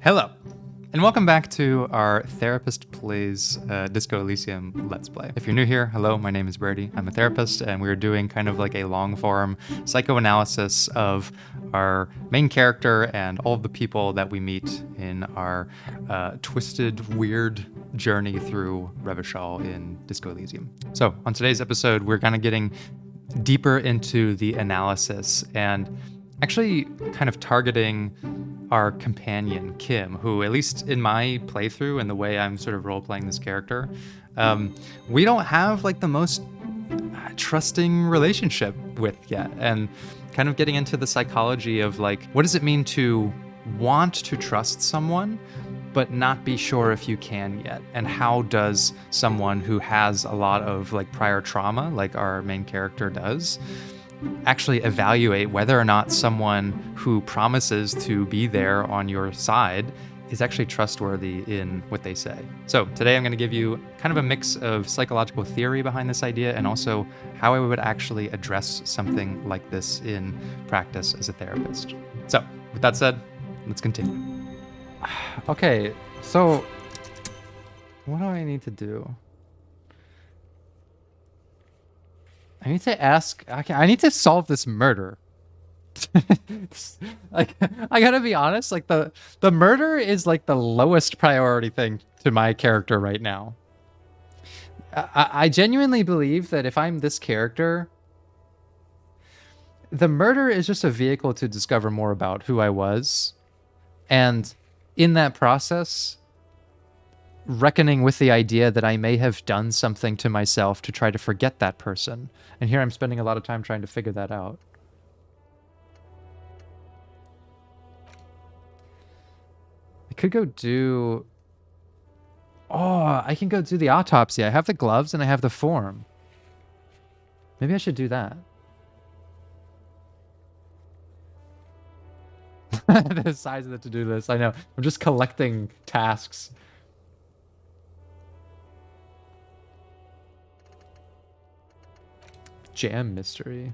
Hello, and welcome back to our Therapist Plays Disco Elysium Let's Play. If you're new here, hello, my name is Brady. I'm a therapist, and we're doing kind of like a long-form psychoanalysis of our main character and all of the people that we meet in our twisted, weird journey through Revachol in Disco Elysium. So, on today's episode, we're kind of getting deeper into the analysis and actually kind of targeting our companion, Kim, who, at least in my playthrough and the way I'm sort of role-playing this character, we don't have like the most trusting relationship with yet. And kind of getting into the psychology of like, what does it mean to want to trust someone, but not be sure if you can yet? And how does someone who has a lot of like prior trauma, like our main character does, actually evaluate whether or not someone who promises to be there on your side is actually trustworthy in what they say? So today I'm going to give you kind of a mix of psychological theory behind this idea and also how I would actually address something like this in practice as a therapist. So with that said, let's continue. Okay, so what do I need to do? I need to ask. I need to solve this murder. Like, I gotta be honest. Like the murder is like the lowest priority thing to my character right now. I genuinely believe that if I'm this character, the murder is just a vehicle to discover more about who I was, and in that process, reckoning with the idea that I may have done something to myself to try to forget that person. And here I'm spending a lot of time trying to figure that out. I could go do... Oh, I can go do the autopsy. I have the gloves and I have the form. Maybe I should do that. The size of the to-do list, I know. I'm just collecting tasks. Jam mystery.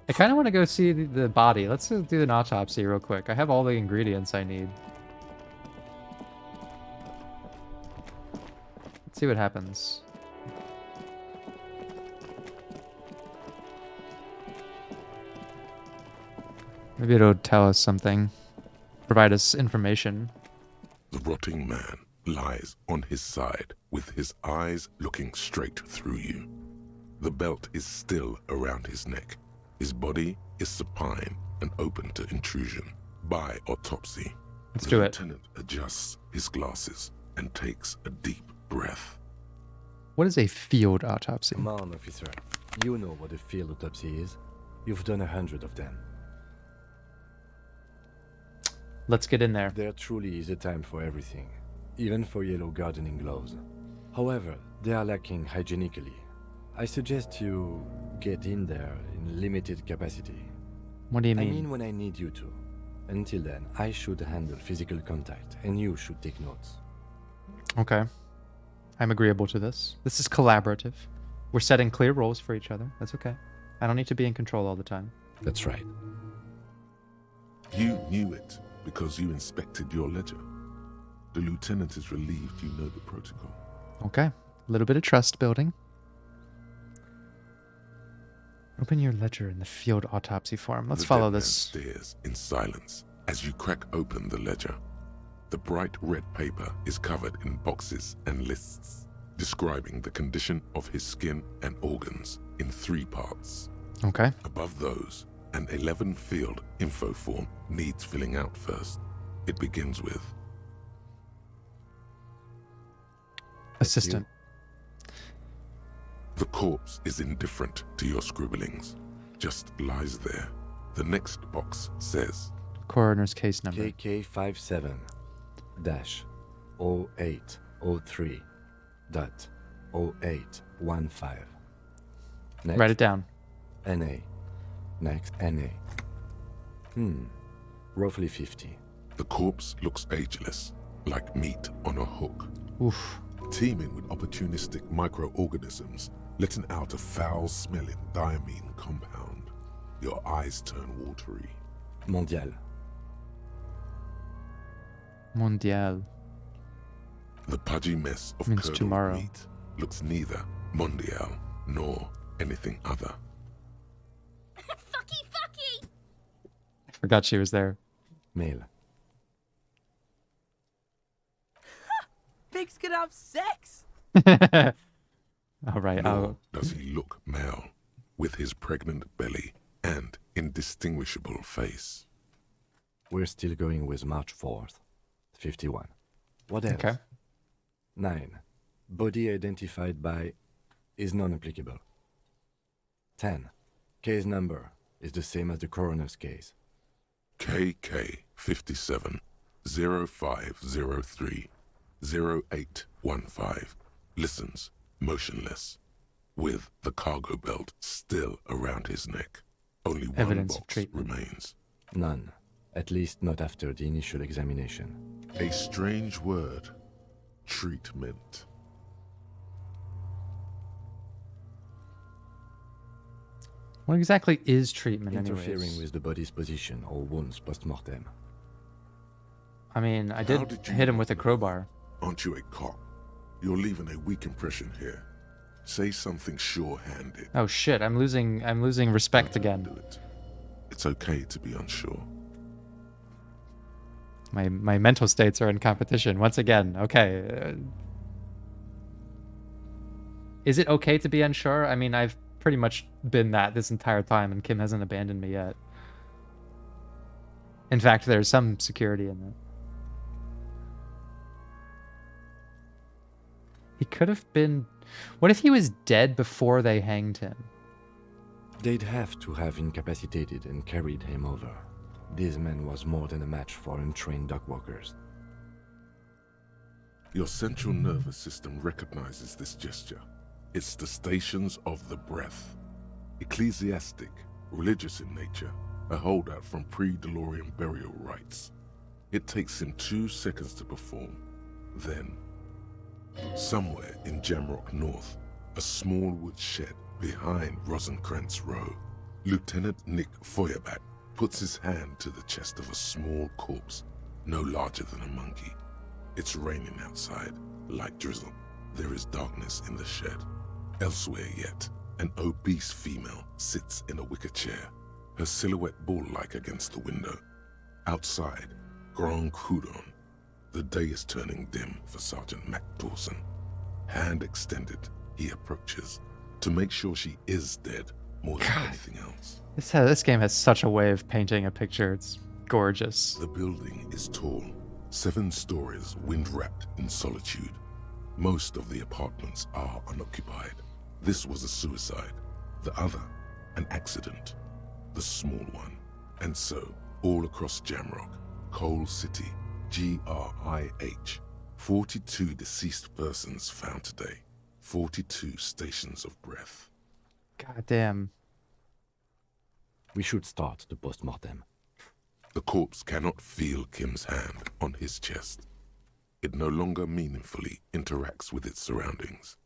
I kind of want to go see the body. Let's do an autopsy real quick. I have all the ingredients I need. Let's see what happens. Maybe it'll tell us something. Provide us information. The rotting man lies on his side with his eyes looking straight through you. The belt is still around his neck. His body is supine and open to intrusion. By autopsy, Let's do it. The lieutenant adjusts his glasses and takes a deep breath. What is a field autopsy? Come on, officer. You know what a field autopsy is. You've done 100 of them. Let's get in there. There truly is a time for everything, even for yellow gardening gloves. However, they are lacking hygienically. I suggest you get in there in limited capacity. What do you mean? I mean when I need you to. Until then, I should handle physical contact, and you should take notes. Okay. I'm agreeable to this. This is collaborative. We're setting clear roles for each other. That's okay. I don't need to be in control all the time. That's right. You knew it because you inspected your ledger. The lieutenant is relieved you know the protocol. Okay. A little bit of trust building. Open your ledger in the field autopsy form. Let's follow this. The dead man stares in silence as you crack open the ledger. The bright red paper is covered in boxes and lists, describing the condition of his skin and organs in 3 parts. Okay. Above those, an 11-field info form needs filling out first. It begins with Assistant. The corpse is indifferent to your scribblings, just lies there. The next box says Coroner's case number. KK57-0803.0815. Next, Write it down. NA. Next, NA. Roughly 50. the corpse looks ageless, like meat on a hook. Oof. Teeming with opportunistic microorganisms, letting out a foul-smelling diamine compound. Your eyes turn watery. Mondial. Mondial. The pudgy mess of Means curdled tomorrow. meat looks neither mondial nor anything other. Fucky, fucky! I forgot she was there. Male. Pigs can have sex. All right. Nor does he look male, with his pregnant belly and indistinguishable face. We're still going with March 4th. 51. What else? Okay. 9. Body identified by is non-applicable. 10. Case number is the same as the coroner's case. KK 57 0503 0815 listens motionless, with the cargo belt still around his neck. Only one Evidence of box treatment. remains. None. At least not after the initial examination. A strange word. Treatment. What exactly is treatment, Interfering anyways? with the body's position or wounds post-mortem. I mean, I How did did you hit him know with a that? crowbar. Aren't you a cop? You're leaving a weak impression here. Say something sure-handed. Oh shit! I'm losing respect Do again. it. It's okay to be unsure. My mental states are in competition once again. Okay. Is it okay to be unsure? I mean, I've pretty much been that this entire time, and Kim hasn't abandoned me yet. In fact, there's some security in that. He could have been... What if he was dead before they hanged him? They'd have to have incapacitated and carried him over. This man was more than a match for untrained dogwalkers. Your central nervous system recognizes this gesture. It's the stations of the breath. Ecclesiastic, religious in nature, a holdout from pre-DeLorean burial rites. It takes him 2 seconds to perform. Then, somewhere in Jamrock North, a small wood shed behind Rosencrantz Row, Lieutenant Nick Feuerbach puts his hand to the chest of a small corpse, no larger than a monkey. It's raining outside, light drizzle. There is darkness in the shed. Elsewhere yet, an obese female sits in a wicker chair, her silhouette bull-like against the window. Outside, Grand Coudon. The day is turning dim for Sergeant Mac Dawson. Hand extended, he approaches to make sure she is dead more than anything else. This game has such a way of painting a picture. It's gorgeous. The building is tall, 7 stories, wind-wrapped in solitude. Most of the apartments are unoccupied. This was a suicide. The other, an accident. The small one. And so, all across Jamrock, Coal City, GRIH, 42 deceased persons found today. 42 stations of breath. God damn. We should start the post-mortem. The corpse cannot feel Kim's hand on his chest. It no longer meaningfully interacts with its surroundings.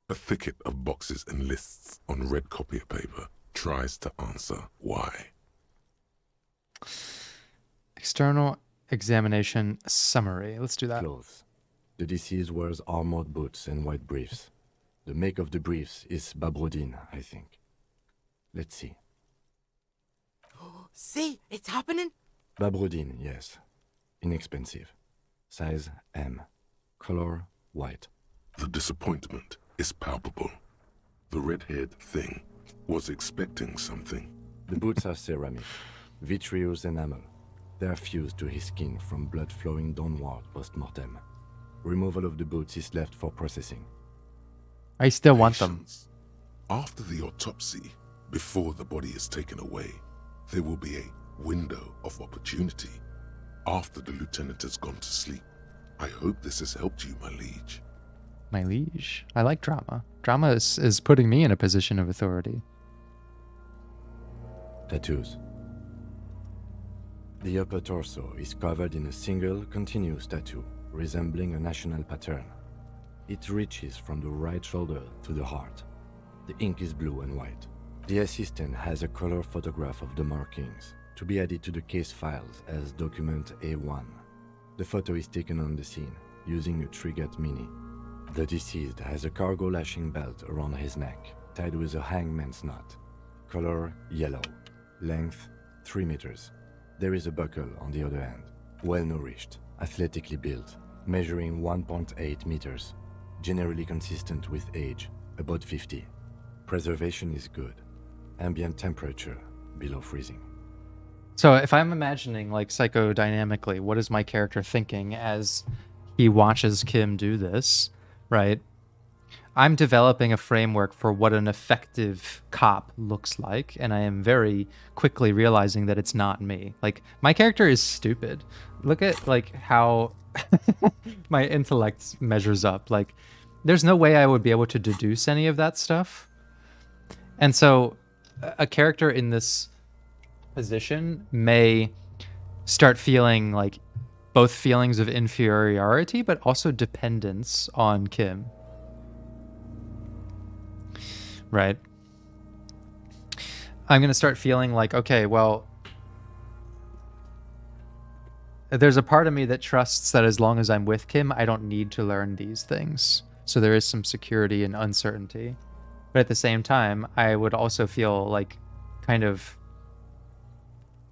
A thicket of boxes and lists on red copier paper tries to answer why. External examination summary. Let's do that. Clothes. The deceased wears armored boots and white briefs. The make of the briefs is Babrodine, I think. Let's see. See, it's happening. Babrodine, yes. Inexpensive. Size M. Color white. The disappointment is palpable. The red-haired thing was expecting something. The boots are ceramic. Vitreous enamel. They are fused to his skin from blood flowing downward post-mortem. Removal of the boots is left for processing. I still want them. Patience. After the autopsy, before the body is taken away, there will be a window of opportunity. After the lieutenant has gone to sleep. I hope this has helped you, my liege. My liege. I like drama. Drama is putting me in a position of authority. Tattoos. The upper torso is covered in a single continuous tattoo, resembling a national pattern. It reaches from the right shoulder to the heart. The ink is blue and white. The assistant has a color photograph of the markings, to be added to the case files as document A1. The photo is taken on the scene, using a Trigat Mini. The deceased has a cargo lashing belt around his neck, tied with a hangman's knot. Color yellow. Length 3 meters. There is a buckle on the other end. Well-nourished, athletically built, measuring 1.8 meters. Generally consistent with age, about 50. Preservation is good. Ambient temperature below freezing. So if I'm imagining, like, psychodynamically, what is my character thinking as he watches Kim do this, right? I'm developing a framework for what an effective cop looks like, and I am very quickly realizing that it's not me. Like, my character is stupid. Look at, like, how my intellect measures up. Like, there's no way I would be able to deduce any of that stuff. And so a character in this position may start feeling like both feelings of inferiority, but also dependence on Kim. Right? I'm going to start feeling like, okay, well, there's a part of me that trusts that as long as I'm with Kim, I don't need to learn these things. So there is some security and uncertainty. But at the same time, I would also feel like kind of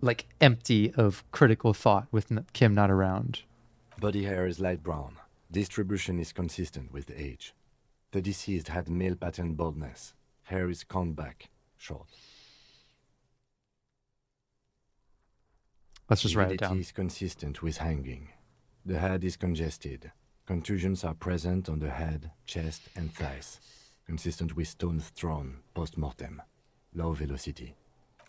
like empty of critical thought with Kim not around. Body hair is light brown. Distribution is consistent with age. The deceased had male pattern baldness. Hair is combed back, short. Let's just write it Humidity down. is consistent with hanging. The head is congested. Contusions are present on the head, chest, and thighs. Consistent with stones thrown post-mortem. Low velocity.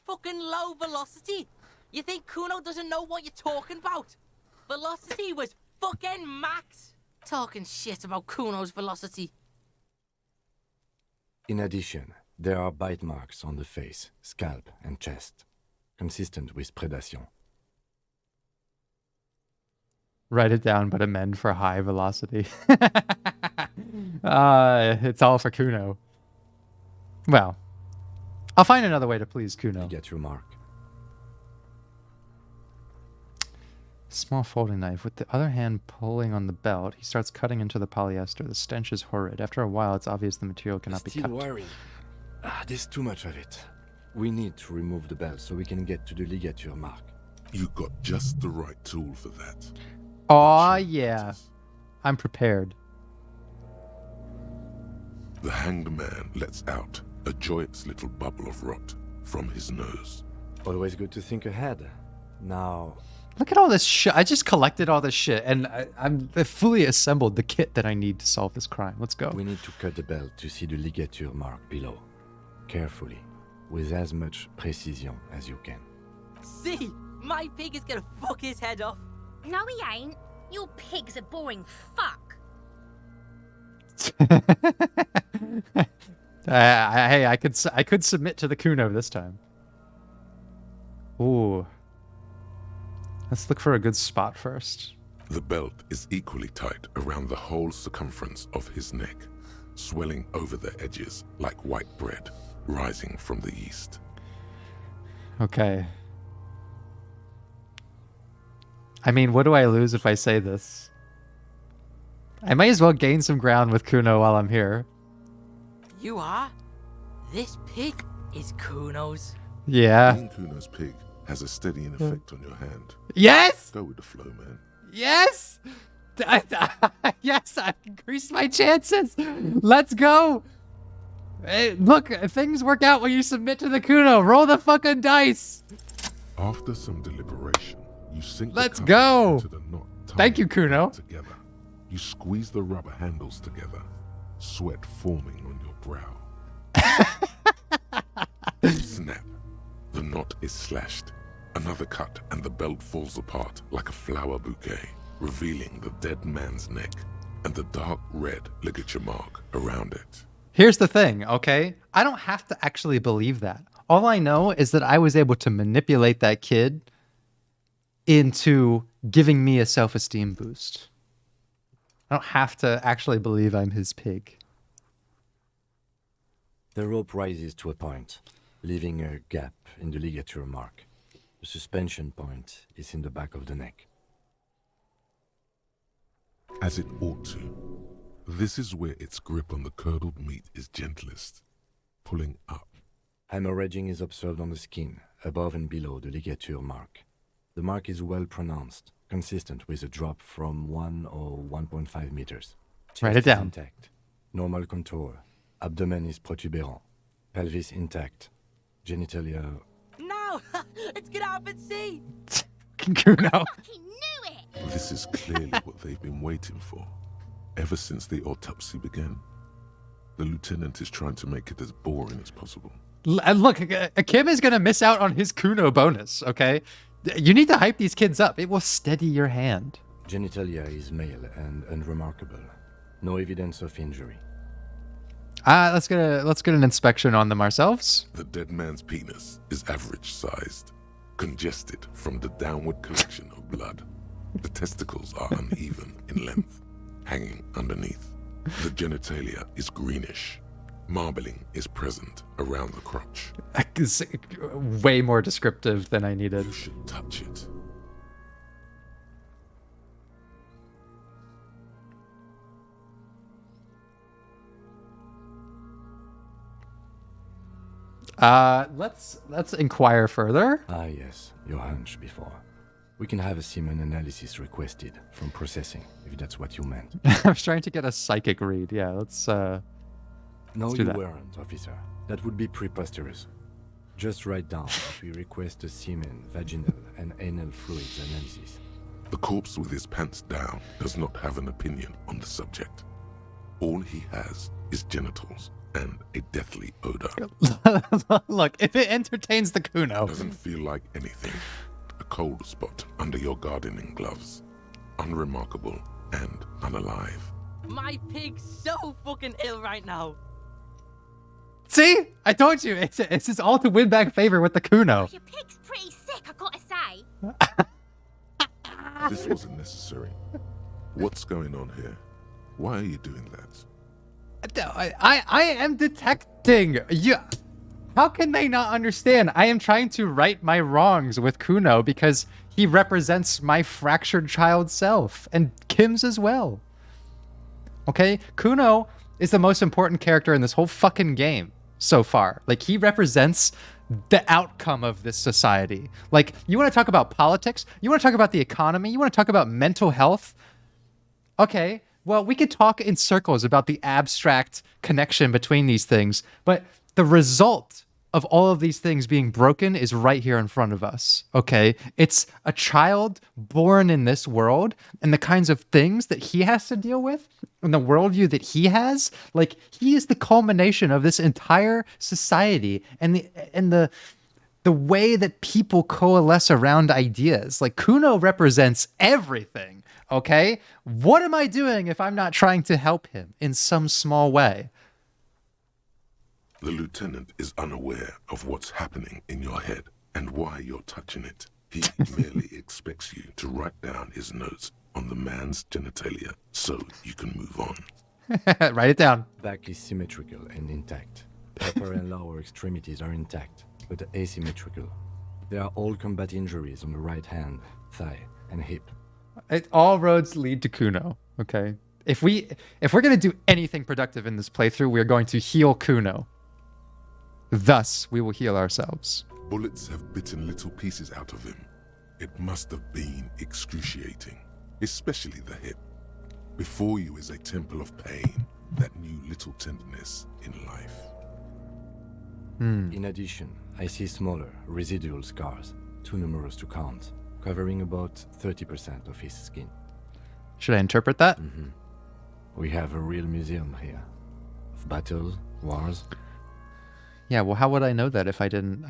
Fucking low velocity. You think Kuno doesn't know what you're talking about? Velocity was fucking max. Talking shit about Kuno's velocity. In addition, there are bite marks on the face, scalp, and chest. Consistent with predation. Write it down, but amend for high velocity. It's all for Kuno. Well, I'll find another way to please Kuno. Get your mark. Small folding knife. With the other hand pulling on the belt, he starts cutting into the polyester. The stench is horrid. After a while, it's obvious the material cannot be Still cut. wiring. There's too much of it. We need to remove the belt so we can get to the ligature mark. You got just the right tool for that. Aw, yeah. I'm prepared. The hanged man lets out a joyous little bubble of rot from his nose. Always good to think ahead. Now, Look at all this shit. I just collected all this shit, and I'm fully assembled the kit that I need to solve this crime. Let's go. we need to cut the belt to see the ligature mark below. Carefully, with as much precision as you can. See, my pig is gonna fuck his head off. No, he ain't. Your pig's a boring fuck. Hey, I could submit to the Kuno this time. Ooh. Let's look for a good spot first. The belt is equally tight around the whole circumference of his neck, swelling over the edges like white bread rising from the east. Okay. I mean, what do I lose if I say this? I might as well gain some ground with Kuno while I'm here. You are? This pig is Kuno's. Yeah. Being Kuno's pig has a steadying effect on your hand. Yes! Go with the flow, man. Yes! Yes, I increased my chances. Let's go. Hey, look, things work out when you submit to the Kuno. Roll the fucking dice. After some deliberation, you sink Let's the go. cover into the knot. Thank you, tying Kuno. it together. You squeeze the rubber handles together, sweat forming on your brow. Snap. The knot is slashed. Another cut and the belt falls apart like a flower bouquet, revealing the dead man's neck and the dark red ligature mark around it. Here's the thing, okay? I don't have to actually believe that. All I know is that I was able to manipulate that kid into giving me a self-esteem boost. I don't have to actually believe I'm his pig. The rope rises to a point, leaving a gap in the ligature mark. The suspension point is in the back of the neck. as it ought to. This is where its grip on the curdled meat is gentlest, pulling up. Hemorrhaging is observed on the skin, above and below the ligature mark. The mark is well pronounced, consistent with a drop from 1 or 1.5 meters. Write it Chest is down. intact. Normal contour. Abdomen is protuberant. Pelvis intact. Genitalia. No! It's gonna happen, see! Kuno. Fucking knew it! This is clearly what they've been waiting for, ever since the autopsy began. The lieutenant is trying to make it as boring as possible. And look, Kim is going to miss out on his Kuno bonus, okay? You need to hype these kids up. It will steady your hand. Genitalia is male and unremarkable. No evidence of injury. Let's get an inspection on them ourselves. The dead man's penis is average-sized, congested from the downward collection of blood. The testicles are uneven in length, hanging underneath. The genitalia is greenish. Marbling is present around the crotch. It's way more descriptive than I needed. You should touch it. Let's inquire further. Ah yes, your hunch before. We can have a semen analysis requested from processing, if that's what you meant. I was trying to get a psychic read. Yeah, let's No, do you that. weren't, officer. That would be preposterous. Just write down that we request a semen, vaginal, and anal fluids analysis. The corpse with his pants down does not have an opinion on the subject. All he has is genitals and a deathly odor. Look, if it entertains the Kuno. Doesn't feel like anything. A cold spot under your gardening gloves. Unremarkable and unalive. My pig's so fucking ill right now. See? I told you. It's just all to win back favor with the Kuno. Your pig's pretty sick, I gotta say. This wasn't necessary. What's going on here? Why are you doing that? I am detecting. How can they not understand? I am trying to right my wrongs with Kuno because he represents my fractured child self and Kim's as well. Okay? Kuno is the most important character in this whole fucking game so far. Like, he represents the outcome of this society. Like, you want to talk about politics? You want to talk about the economy? You want to talk about mental health? Okay, well, we could talk in circles about the abstract connection between these things, but the result of all of these things being broken is right here in front of us, okay? It's a child born in this world, and the kinds of things that he has to deal with, and the worldview that he has, like, he is the culmination of this entire society, and the way that people coalesce around ideas. Like, Kuno represents everything, okay? What am I doing if I'm not trying to help him in some small way? The lieutenant is unaware of what's happening in your head and why you're touching it. He merely expects you to write down his notes on the man's genitalia so you can move on. Write it down. Back is symmetrical and intact. Upper and lower extremities are intact, but asymmetrical. There are all combat injuries on the right hand, thigh, and hip. All roads lead to Kuno, okay? If we're going to do anything productive in this playthrough, we're going to heal Kuno. Thus, we will heal ourselves. Bullets have bitten little pieces out of him. It must have been excruciating, especially the hip. Before you is a temple of pain that knew little tenderness in life. In addition, I see smaller, residual scars, too numerous to count, covering about 30% of his skin. Should I interpret that? We have a real museum here. Of battles, wars. Yeah, well, how would I know that if I didn't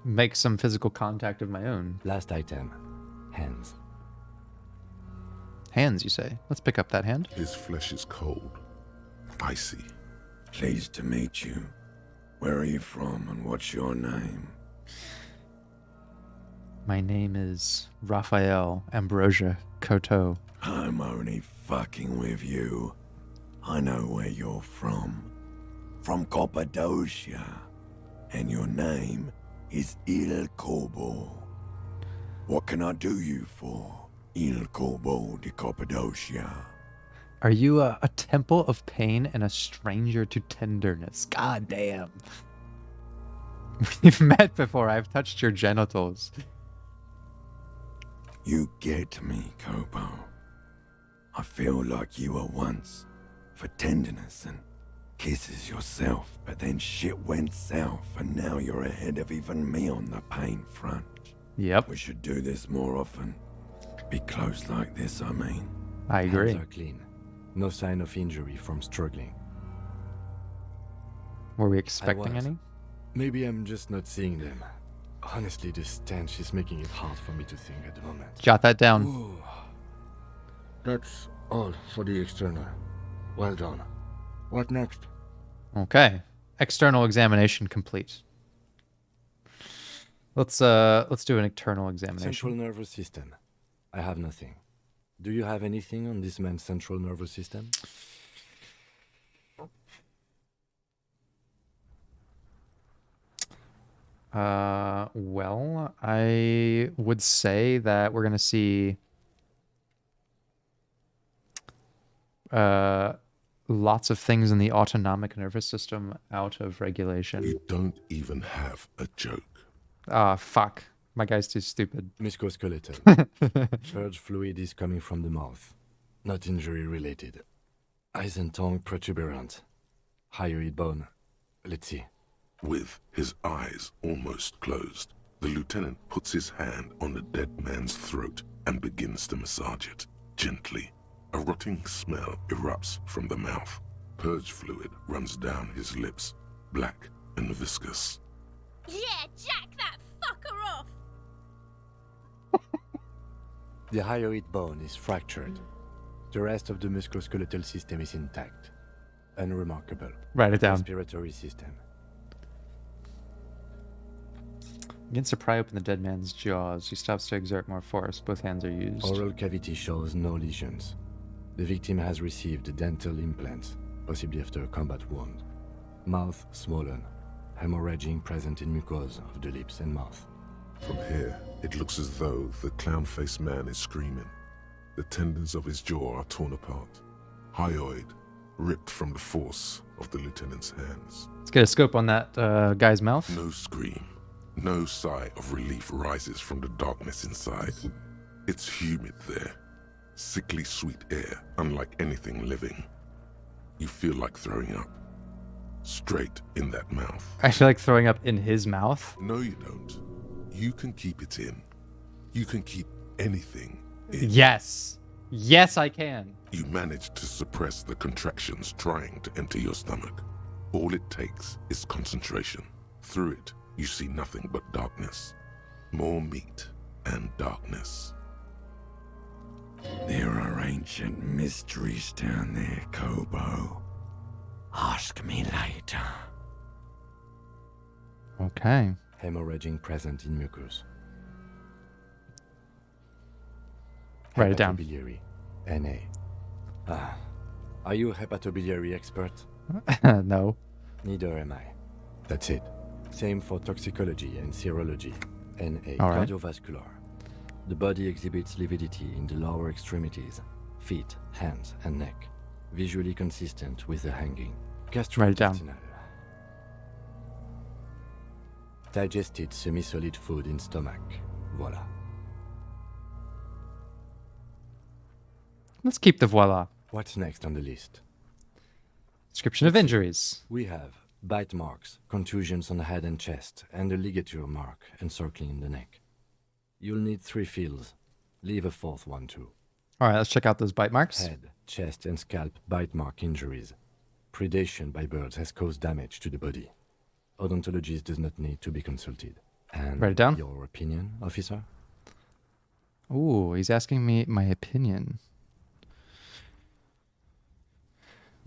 make some physical contact of my own? Last item, hands. Hands, you say? Let's pick up that hand. His flesh is cold, icy. Pleased to meet you. Where are you from and what's your name? My name is Raphael Ambrosia Coteau. I'm only fucking with you. I know where you're from. From Cappadocia. And your name is Il Kobo. What can I do you for? Il Corbeau de Cappadocia. Are you a temple of pain and a stranger to tenderness? God damn. We've met before. I've touched your genitals. You get me, Kobo. I feel like you were once for tenderness and kisses yourself, but then shit went south and now you're ahead of even me on the pain front. Yep, We should do this more often. Be close like this, I mean. I agree. Hands are clean. No sign of injury from struggling. Were we expecting was. any? Maybe I'm just not seeing them. Honestly, the stench is making it hard for me to think at the moment. Jot that down. Ooh. That's all for the external. Well done. What next? Okay. External examination complete. Let's do an internal examination. Central nervous system. I have nothing. Do you have anything on this man's central nervous system? Well, I would say that we're gonna see lots of things in the autonomic nervous system out of regulation. You don't even have a joke. Ah, fuck. My guy's too stupid. Musculoskeletal. Purge fluid is coming from the mouth. Not injury related. Eyes and tongue protuberant. Hyoid bone. Let's see. With his eyes almost closed, the lieutenant puts his hand on the dead man's throat and begins to massage it, gently. A rotting smell erupts from the mouth. Purge fluid runs down his lips, black and viscous. Yeah, jack that fucker off! The hyoid bone is fractured. The rest of the musculoskeletal system is intact. Unremarkable. Write it down. Respiratory system. Begins to pry open the dead man's jaws. He stops to exert more force. Both hands are used. Oral cavity shows no lesions. The victim has received dental implants, possibly after a combat wound. Mouth swollen. Hemorrhaging present in mucosa of the lips and mouth. From here, it looks as though the clown-faced man is screaming. The tendons of his jaw are torn apart. Hyoid ripped from the force of the lieutenant's hands. Let's get a scope on that guy's mouth. No scream, no sigh of relief rises from the darkness inside. It's humid there. Sickly sweet air, unlike anything living. You feel like throwing up. Straight in that mouth. I feel like throwing up in his mouth. No, you don't. You can keep it in. You can keep anything in. Yes. Yes, I can. You manage to suppress the contractions trying to enter your stomach. All it takes is concentration. Through it, you see nothing but darkness. More meat and darkness. There are ancient mysteries down there, Kobo. Ask me later. Okay. Hemorrhaging present in mucus. Write it down. Hepatobiliary. NA. Ah. Are you a hepatobiliary expert? No. Neither am I. That's it. Same for toxicology and serology. NA. All right. Cardiovascular. The body exhibits lividity in the lower extremities, feet, hands, and neck. Visually consistent with the hanging. Write it down. Gastrointestinal. Digested semi-solid food in stomach. Voila. Let's keep the voila. What's next on the list? Description of injuries. We have bite marks, contusions on the head and chest, and a ligature mark encircling the neck. You'll need 3 fields. Leave a 4th one too. All right, let's check out those bite marks. Head, chest, and scalp bite mark injuries. Predation by birds has caused damage to the body. Odontologist does not need to be consulted. And Write it down. Your opinion, officer? Ooh, he's asking me my opinion.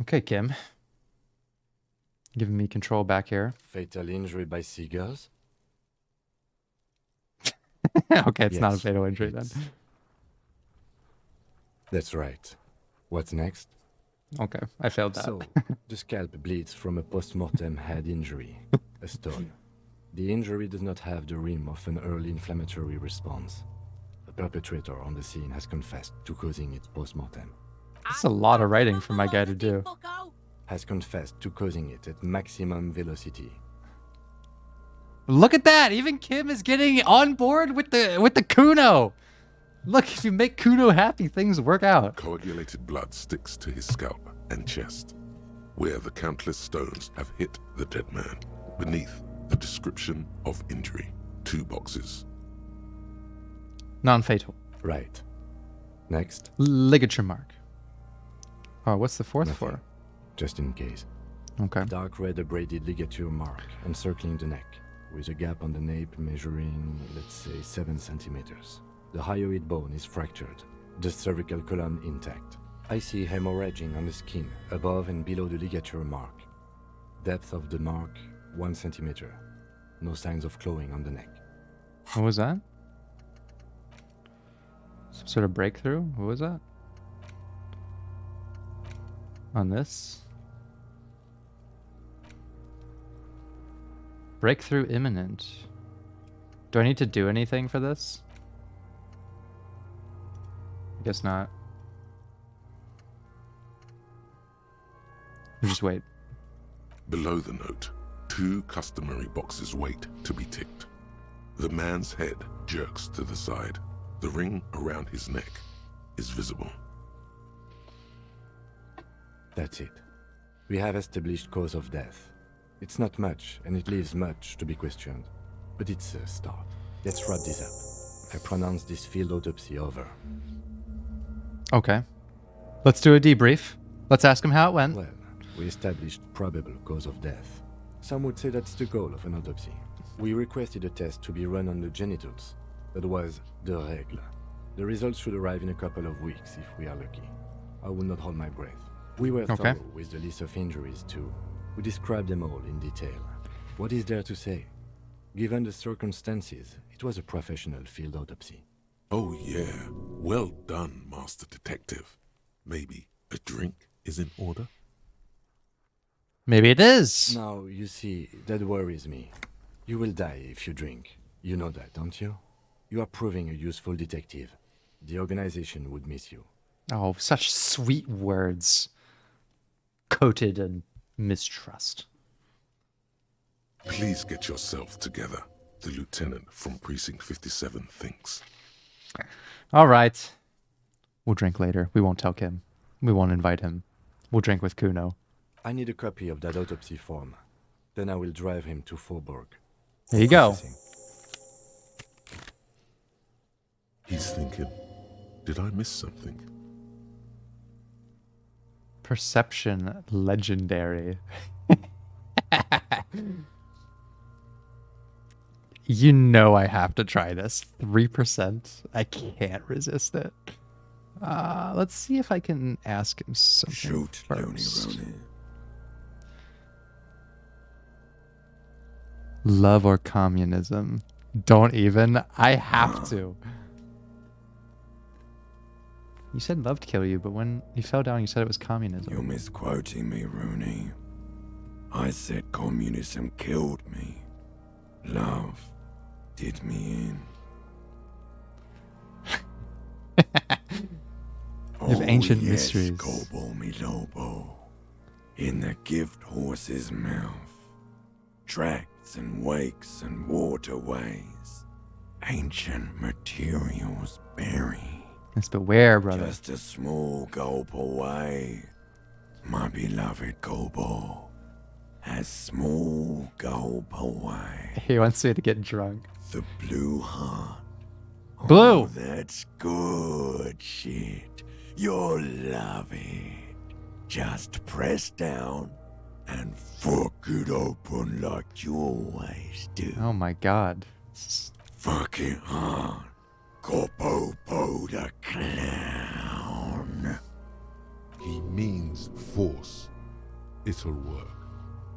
Okay, Kim. Giving me control back here. Fatal injury by seagulls? Okay, it's not a Yes, fatal injury then. it's- That's right. What's next? Okay, I failed that. So, the scalp bleeds from a post-mortem head injury, a stone. The injury does not have the rim of an early inflammatory response. The perpetrator on the scene has confessed to causing it post-mortem. That's a lot of writing for my guy to do. Has confessed to causing it at maximum velocity. Look at that! Even Kim is getting on board with the Kuno. Look, if you make Kuno happy, things work out. Coagulated blood sticks to his scalp and chest, where the countless stones have hit the dead man. Beneath, the description of injury. 2 boxes. Non-fatal. Right. Next. Ligature mark. Oh, what's the 4th Nothing. for? Just in case. Okay. Dark red abraded ligature mark encircling the neck, with a gap on the nape measuring, let's say, 7 centimeters. The hyoid bone is fractured, the cervical column intact. I see hemorrhaging on the skin, above and below the ligature mark. Depth of the mark, 1 centimeter. No signs of clawing on the neck. What was that? Some sort of breakthrough? What was that? On this? Breakthrough imminent. Do I need to do anything for this? I guess not. We'll just wait. Below the note, 2 customary boxes wait to be ticked. The man's head jerks to the side. The ring around his neck is visible. That's it. We have established cause of death. It's not much, and it leaves much to be questioned. But it's a start. Let's wrap this up. I pronounce this field autopsy over. Okay. Let's do a debrief. Let's ask him how it went. Well, we established probable cause of death. Some would say that's the goal of an autopsy. We requested a test to be run on the genitals. That was the règle. The results should arrive in a couple of weeks if we are lucky. I will not hold my breath. We were thorough with the list of injuries too. We described them all in detail. What is there to say? Given the circumstances, it was a professional field autopsy. Oh yeah, well done, Master Detective. Maybe a drink is in order? Maybe it is. Now, you see, that worries me. You will die if you drink. You know that, don't you? You are proving a useful detective. The organization would miss you. Oh, such sweet words. Coated in mistrust. Please get yourself together. The lieutenant from Precinct 57 thinks. All right. We'll drink later. We won't tell Kim. We won't invite him. We'll drink with Kuno. I need a copy of that autopsy form. Then I will drive him to Faubourg. There you go. Processing. He's thinking, did I miss something? Perception legendary. You know I have to try this. 3%. I can't resist it. Let's see if I can ask him something Shoot, Looney first. Rooney. Love or communism? Don't even. I have to. You said love to kill you, but when you fell down, you said it was communism. You're misquoting me, Rooney. I said communism killed me. Love did me in. You have ancient yes, mysteries. Gobo mi lobo. In the gift horse's mouth. Tracts and wakes and waterways. Ancient materials buried. Yes, but where, brother? Just a small gulp away. My beloved Gobo. A small gulp away. He wants me to get drunk. The blue heart. Blue! Oh, that's good shit. You'll love it. Just press down and fuck it open like you always do. Oh my god. Fuck it hard. Gopo the clown. He means force. It'll work.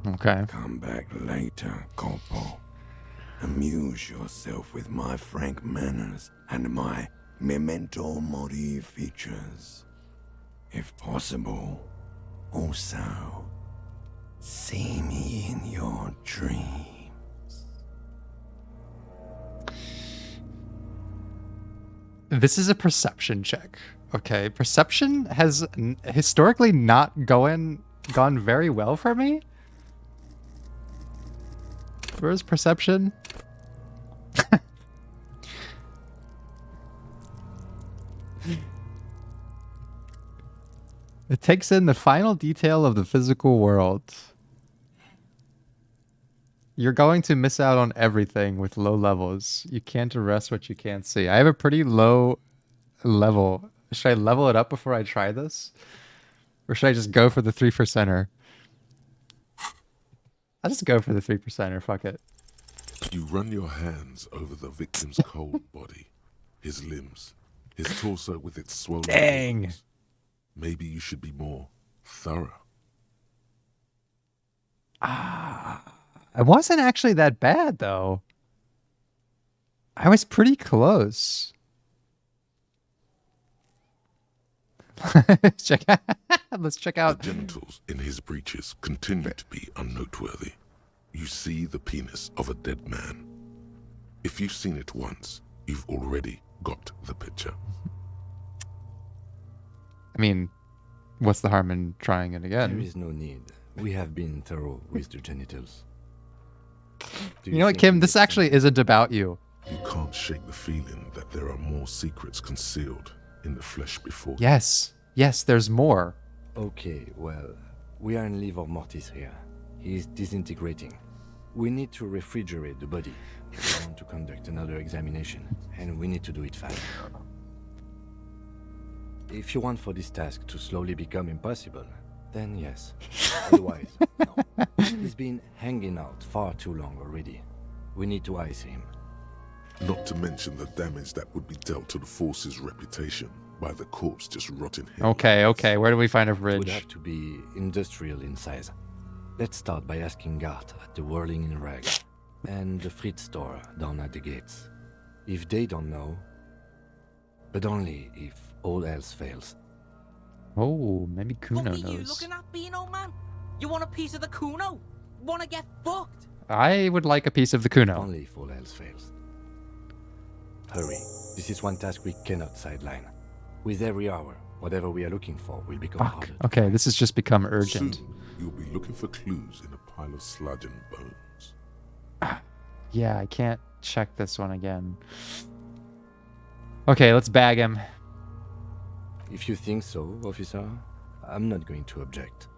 Okay. Come back later, Gopo. Amuse yourself with my frank manners and my memento mori features. If possible, also, see me in your dreams. This is a perception check. Okay, perception has historically not gone very well for me. Where's perception? It takes in the final detail of the physical world. You're going to miss out on everything with low levels. You can't arrest what you can't see. I have a pretty low level. Should I level it up before I try this? Or should I just go for the 3%er? I'll just go for the 3%er. Fuck it. You run your hands over the victim's cold body, his limbs, his torso with its swollen Dang. organs. Maybe you should be more thorough. It wasn't actually that bad, though. I was pretty close. Let's check out. The genitals in his breeches continue to be unnoteworthy. You see the penis of a dead man. If you've seen it once, you've already got the picture. I mean, what's the harm in trying it There again? is no need. We have been thorough with the genitals. Do You know what, think Kim? it This makes actually sense? isn't about you. You can't shake the feeling that there are more secrets concealed in the flesh before. Yes. Yes, there's more. Okay, well, we are in livor mortis here. He is disintegrating. We need to refrigerate the body if we want to conduct another examination, and we need to do it fast. If you want for this task to slowly become impossible, then yes. Otherwise, no. He's been hanging out far too long already. We need to ice him. Not to mention the damage that would be dealt to the force's reputation by the corpse just rotting here. Okay. Where do we find a It would fridge? have to be industrial in size. Let's start by asking Gart at the Whirling in Rag and the Fritz store down at the gates. If they don't know, but only if all else fails. Oh, maybe Kuno What are you knows. looking at, Beano, man? You want a piece of the Kuno? Wanna get fucked? I would like a piece of the Kuno. Only if all else fails. Hurry. This is one task we cannot sideline. With every hour, whatever we are looking for will become Fuck. harder. Okay, this has just become urgent. Soon, you'll be looking for clues in a pile of sludge and bones. Yeah, I can't check this one again. Okay, let's bag him. If you think so, officer, I'm not going to object.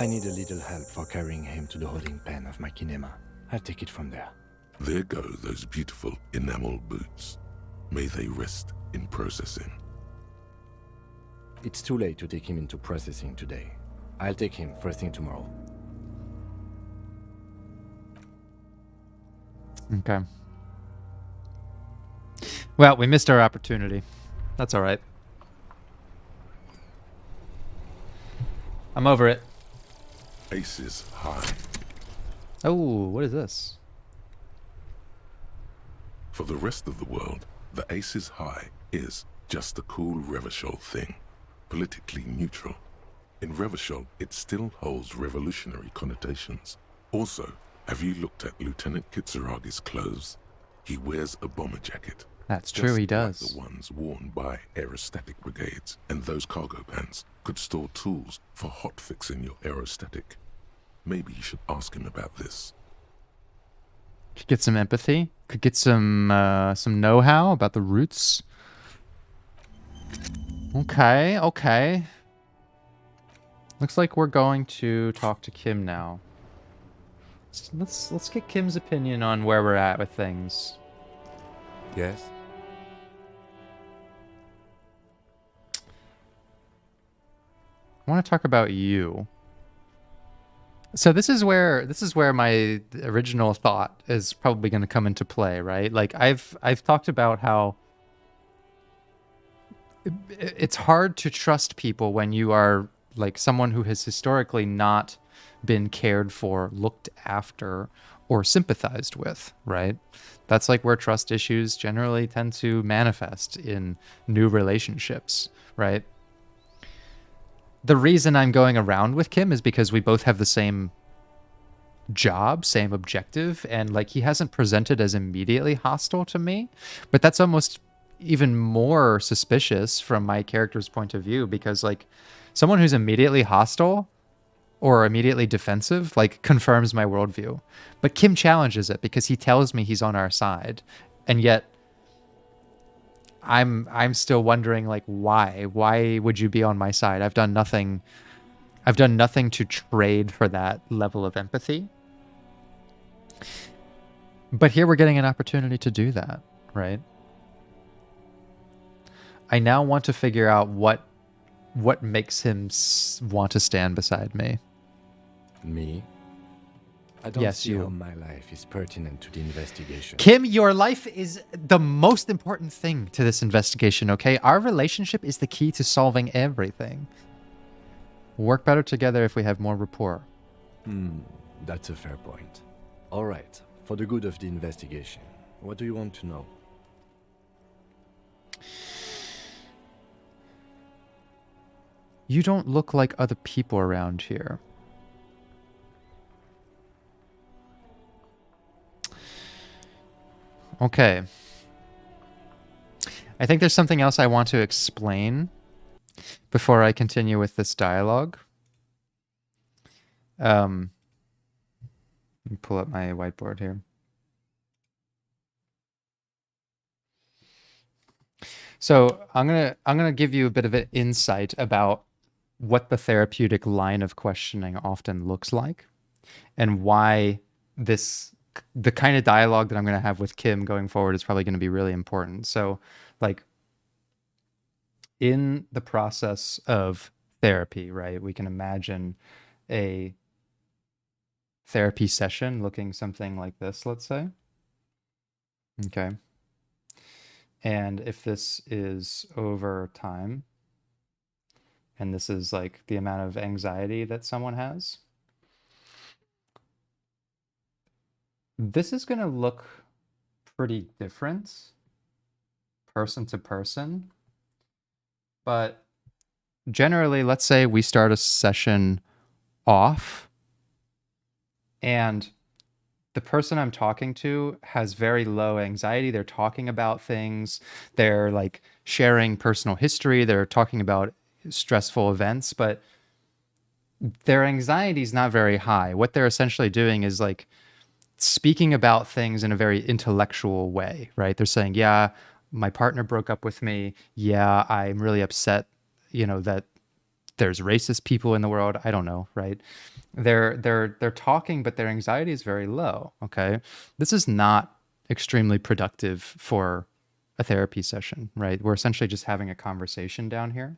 I need a little help for carrying him to the holding pen of my kinema. I'll take it from there. There go those beautiful enamel boots. May they rest in processing. It's too late to take him into processing today. I'll take him first thing tomorrow. Okay. Well, we missed our opportunity. That's all right. I'm over it. Aces high. Oh, what is this? For the rest of the world, the aces high is just a cool Revachol thing. Politically neutral. In Revachol, it still holds revolutionary connotations. Also, have you looked at Lieutenant Kitsuragi's clothes? He wears a bomber jacket. That's true, just he like does. the ones worn by aerostatic brigades, and those cargo pants could store tools for hot-fixing your aerostatic. Maybe you should ask him about this. Could get some empathy. Could get some know-how about the roots. Okay. Looks like we're going to talk to Kim now. Let's get Kim's opinion on where we're at with things. Yes? I want to talk about you. So this is where my original thought is probably going to come into play, right? Like I've talked about how it's hard to trust people when you are like someone who has historically not been cared for, looked after, or sympathized with, right? That's like where trust issues generally tend to manifest in new relationships, right? The reason I'm going around with Kim is because we both have the same job, same objective, and like he hasn't presented as immediately hostile to me, but that's almost even more suspicious from my character's point of view, because like someone who's immediately hostile or immediately defensive like confirms my worldview. But Kim challenges it because he tells me he's on our side. And yet I'm still wondering like why would you be on my side? I've done nothing to trade for that level of empathy. But here we're getting an opportunity to do that, right? I now want to figure out what makes him want to stand beside me. Me? I don't Yes, see you. how my life is pertinent to the investigation. Kim, your life is the most important thing to this investigation, okay? Our relationship is the key to solving everything. We'll work better together if we have more rapport. That's a fair point. All right, for the good of the investigation, what do you want to know? You don't look like other people around here. Okay. I think there's something else I want to explain before I continue with this dialogue. Let me pull up my whiteboard here. So I'm gonna give you a bit of an insight about what the therapeutic line of questioning often looks like, and why the kind of dialogue that I'm going to have with Kim going forward is probably going to be really important. So, like, in the process of therapy, right, we can imagine a therapy session looking something like this, let's say. Okay. And if this is over time, and this is like the amount of anxiety that someone has, this is going to look pretty different person to person. But generally, let's say we start a session off and the person I'm talking to has very low anxiety. They're talking about things. They're like sharing personal history. They're talking about stressful events, but their anxiety is not very high. What they're essentially doing is like speaking about things in a very intellectual way, right? They're saying, yeah, my partner broke up with me. Yeah, I'm really upset, that there's racist people in the world. I don't know, right? They're talking, but their anxiety is very low. Okay. This is not extremely productive for a therapy session, right? We're essentially just having a conversation down here.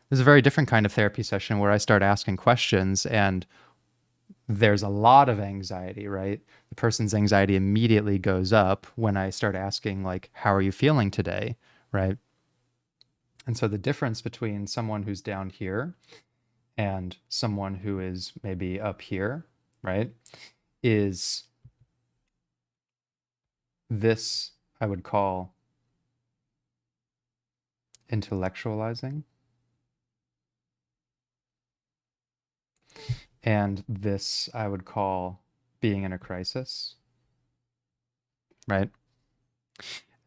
This is a very different kind of therapy session where I start asking questions and there's a lot of anxiety, right? The person's anxiety immediately goes up when I start asking, like, how are you feeling today, right? And so the difference between someone who's down here and someone who is maybe up here, right, is this I would call intellectualizing. And this I would call being in a crisis, right?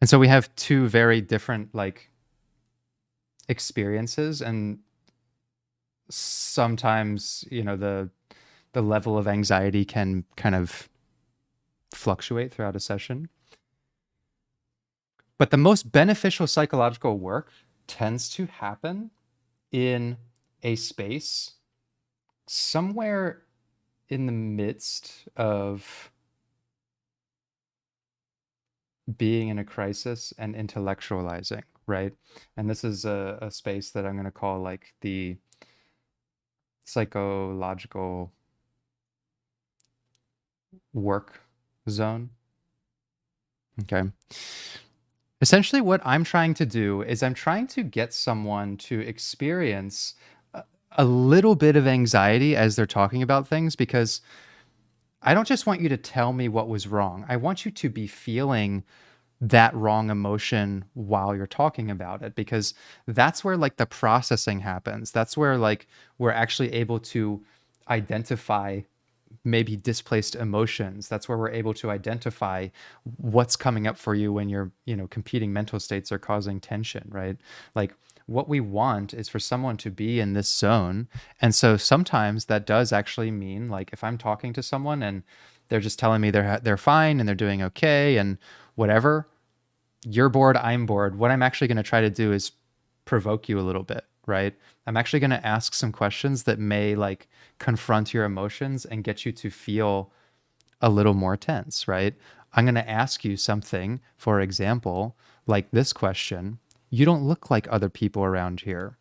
And so we have two very different like experiences, and sometimes, the level of anxiety can kind of fluctuate throughout a session. But the most beneficial psychological work tends to happen in a space somewhere in the midst of being in a crisis and intellectualizing, right? And this is a space that I'm going to call like the psychological work zone. Okay. Essentially, what I'm trying to do is I'm trying to get someone to experience a little bit of anxiety as they're talking about things, because I don't just want you to tell me what was wrong. I want you to be feeling that wrong emotion while you're talking about it, because that's where like the processing happens. That's where like we're actually able to identify maybe displaced emotions. That's where we're able to identify what's coming up for you when your, competing mental states are causing tension, right? Like what we want is for someone to be in this zone. And so sometimes that does actually mean, like, if I'm talking to someone and they're just telling me they're fine and they're doing okay and whatever, you're bored, I'm bored. What I'm actually going to try to do is provoke you a little bit, right? I'm actually going to ask some questions that may like confront your emotions and get you to feel a little more tense, right? I'm going to ask you something, for example, like this question: you don't look like other people around here.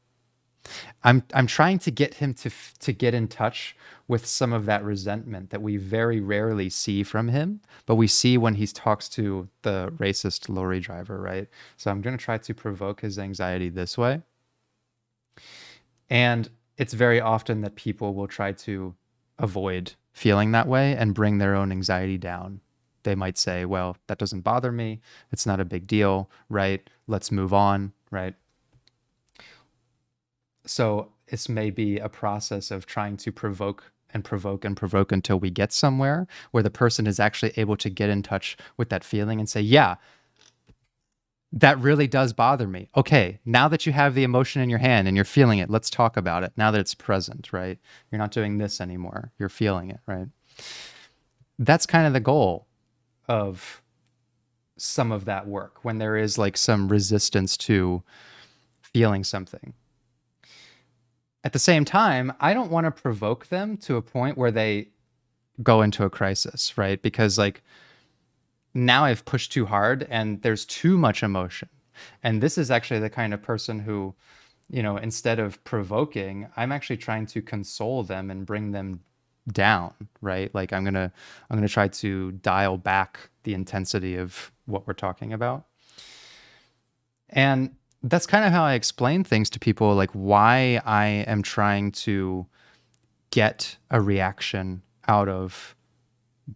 I'm trying to get him to get in touch with some of that resentment that we very rarely see from him, but we see when he talks to the racist lorry driver, right? So I'm going to try to provoke his anxiety this way. And it's very often that people will try to avoid feeling that way and bring their own anxiety down. They might say, well, that doesn't bother me. It's not a big deal, right? Let's move on, right? So this may be a process of trying to provoke and provoke and provoke until we get somewhere where the person is actually able to get in touch with that feeling and say, yeah, that really does bother me. Okay, now that you have the emotion in your hand and you're feeling it, let's talk about it. Now that it's present, right? You're not doing this anymore. You're feeling it, right? That's kind of the goal of some of that work when there is like some resistance to feeling something. At the same time, I don't want to provoke them to a point where they go into a crisis, right? Because like now I've pushed too hard and there's too much emotion. And this is actually the kind of person who, instead of provoking, I'm actually trying to console them and bring them down, right? Like I'm going to try to dial back the intensity of what we're talking about. And that's kind of how I explain things to people, like why I am trying to get a reaction out of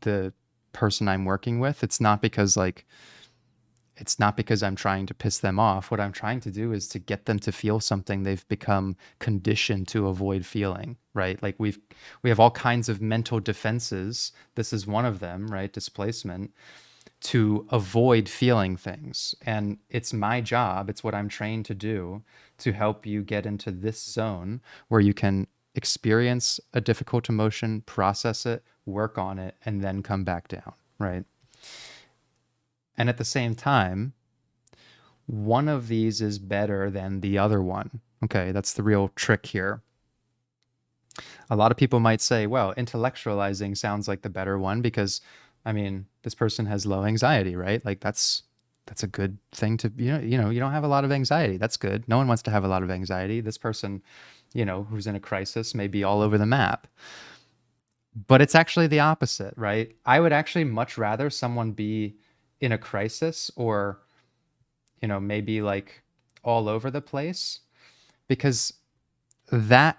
the person I'm working with. It's not because I'm trying to piss them off. What I'm trying to do is to get them to feel something they've become conditioned to avoid feeling, right? Like we have all kinds of mental defenses. This is one of them, right? Displacement, to avoid feeling things. And it's my job, it's what I'm trained to do, to help you get into this zone where you can experience a difficult emotion, process it, work on it, and then come back down, right? And at the same time, one of these is better than the other one. Okay, that's the real trick here. A lot of people might say, well, intellectualizing sounds like the better one because, I mean, this person has low anxiety, right? Like that's a good thing to, you don't have a lot of anxiety. That's good. No one wants to have a lot of anxiety. This person, who's in a crisis may be all over the map. But it's actually the opposite, right? I would actually much rather someone be in a crisis or, maybe like all over the place, because that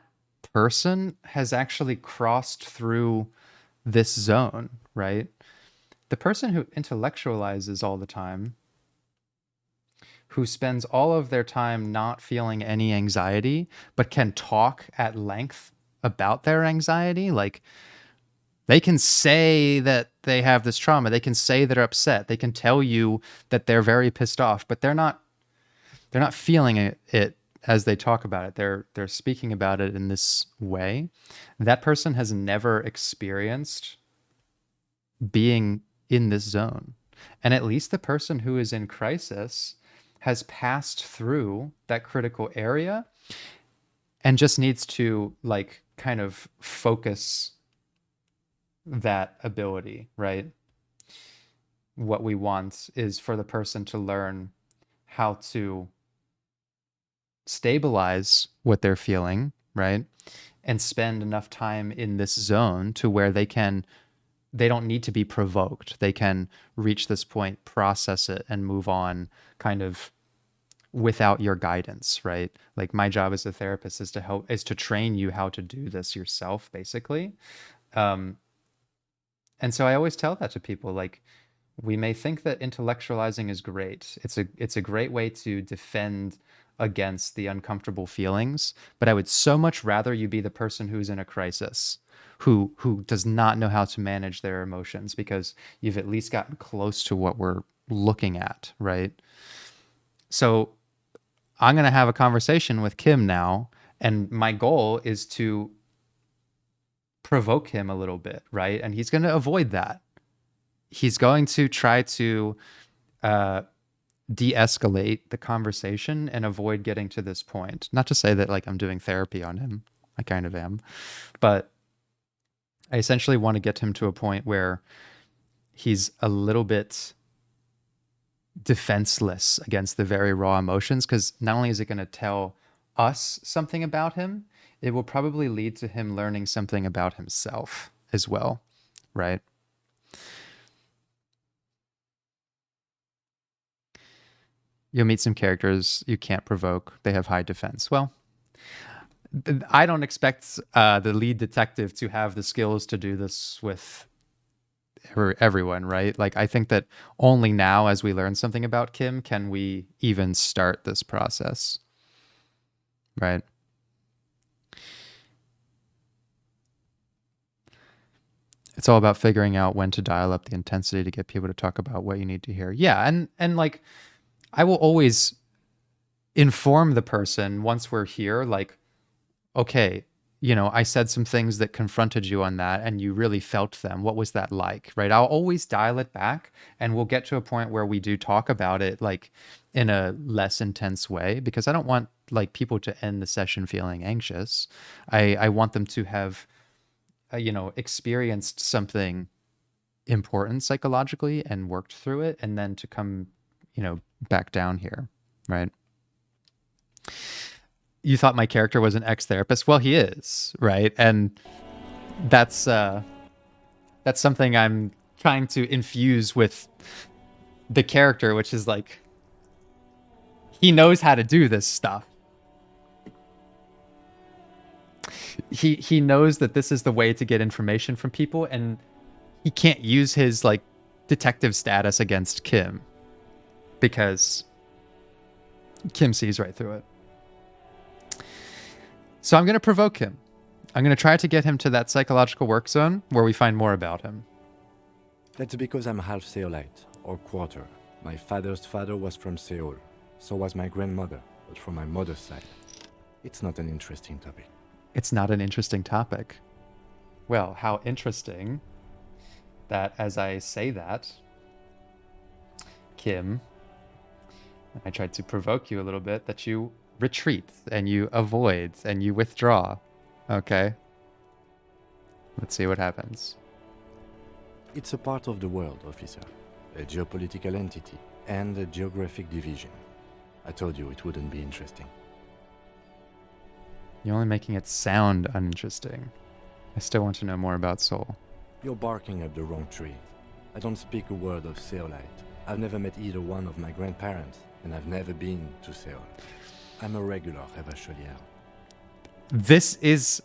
person has actually crossed through this zone, right? The person who intellectualizes all the time, who spends all of their time not feeling any anxiety, but can talk at length about their anxiety, like they can say that they have this trauma, they can say they're upset, they can tell you that they're very pissed off, but they're not feeling it as they talk about it. They're speaking about it in this way. That person has never experienced being in this zone. And at least the person who is in crisis has passed through that critical area and just needs to like kind of focus that ability, right? What we want is for the person to learn how to stabilize what they're feeling, right? And spend enough time in this zone to where they don't need to be provoked. They can reach this point, process it, and move on kind of without your guidance, right? Like my job as a therapist is to train you how to do this yourself, basically. And so I always tell that to people, like, we may think that intellectualizing is great. It's a great way to defend against the uncomfortable feelings, but I would so much rather you be the person who's in a crisis, who does not know how to manage their emotions, because you've at least gotten close to what we're looking at, right? So I'm going to have a conversation with Kim now, and my goal is to provoke him a little bit, right? And he's going to avoid that. He's going to try to de-escalate the conversation and avoid getting to this point. Not to say that like I'm doing therapy on him. I kind of am. But I essentially want to get him to a point where he's a little bit defenseless against the very raw emotions, because not only is it going to tell us something about him, it will probably lead to him learning something about himself as well, right? You'll meet some characters you can't provoke. They have high defense. Well, I don't expect the lead detective to have the skills to do this with everyone, right? Like, I think that only now, as we learn something about Kim, can we even start this process, right? It's all about figuring out when to dial up the intensity to get people to talk about what you need to hear. Yeah, and like, I will always inform the person once we're here, like, okay, you know, I said some things that confronted you on that and you really felt them. What was that like, right? I'll always dial it back, and we'll get to a point where we do talk about it like in a less intense way, because I don't want like people to end the session feeling anxious. I want them to have, you know, experienced something important psychologically and worked through it, and then to come, you know, back down here, right? You thought my character was an ex-therapist. Well, he is, right? And that's something I'm trying to infuse with the character, which is like, he knows how to do this stuff. He knows that this is the way to get information from people, and he can't use his like detective status against Kim, because Kim sees right through it. So I'm going to provoke him. I'm going to try to get him to that psychological work zone where we find more about him. That's because I'm half Seolite, or quarter. My father's father was from Seoul. So was my grandmother, but from my mother's side. It's not an interesting topic. It's not an interesting topic. Well, how interesting that as I say that, Kim, I tried to provoke you a little bit, that you retreat and you avoid and you withdraw. Okay? Let's see what happens. It's a part of the world, officer. A geopolitical entity and a geographic division. I told you it wouldn't be interesting. You're only making it sound uninteresting. I still want to know more about Seoul. You're barking up the wrong tree. I don't speak a word of Seolite. I've never met either one of my grandparents, and I've never been to Seoul. I'm a regular Revacholier. This is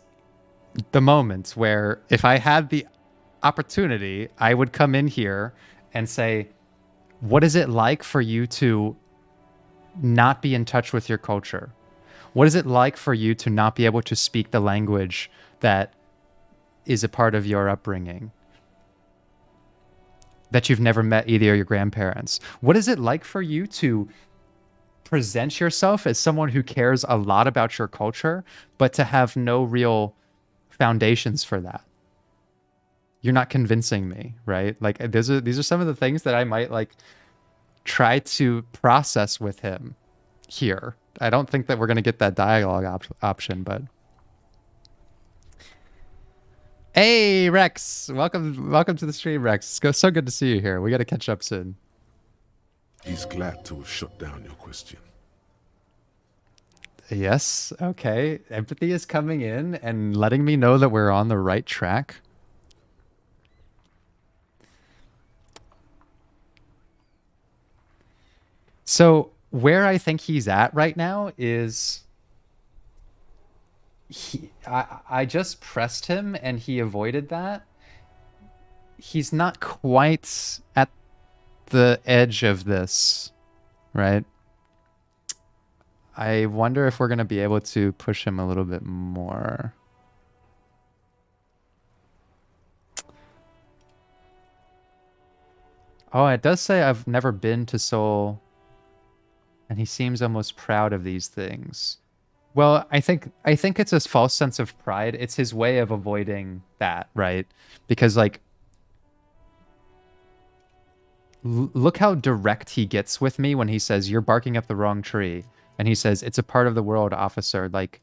the moment where, if I had the opportunity, I would come in here and say, what is it like for you to not be in touch with your culture? What is it like for you to not be able to speak the language that is a part of your upbringing? That you've never met either of your grandparents? What is it like for you to present yourself as someone who cares a lot about your culture, but to have no real foundations for that? You're not convincing me, right? Like, these are some of the things that I might like try to process with him here. I don't think that we're going to get that dialogue option, but hey, Rex, welcome to the stream, Rex. It's so good to see you here. We got to catch up soon. He's glad to have shut down your question. Yes, okay. Empathy is coming in and letting me know that we're on the right track. So where I think he's at right now is I just pressed him and he avoided that. He's not quite at the edge of this, right? I wonder if we're going to be able to push him a little bit more. Oh, it does say I've never been to Seoul, and he seems almost proud of these things. Well, I think it's a false sense of pride. It's his way of avoiding that, right? Because like look how direct he gets with me when he says you're barking up the wrong tree, and he says it's a part of the world, officer. Like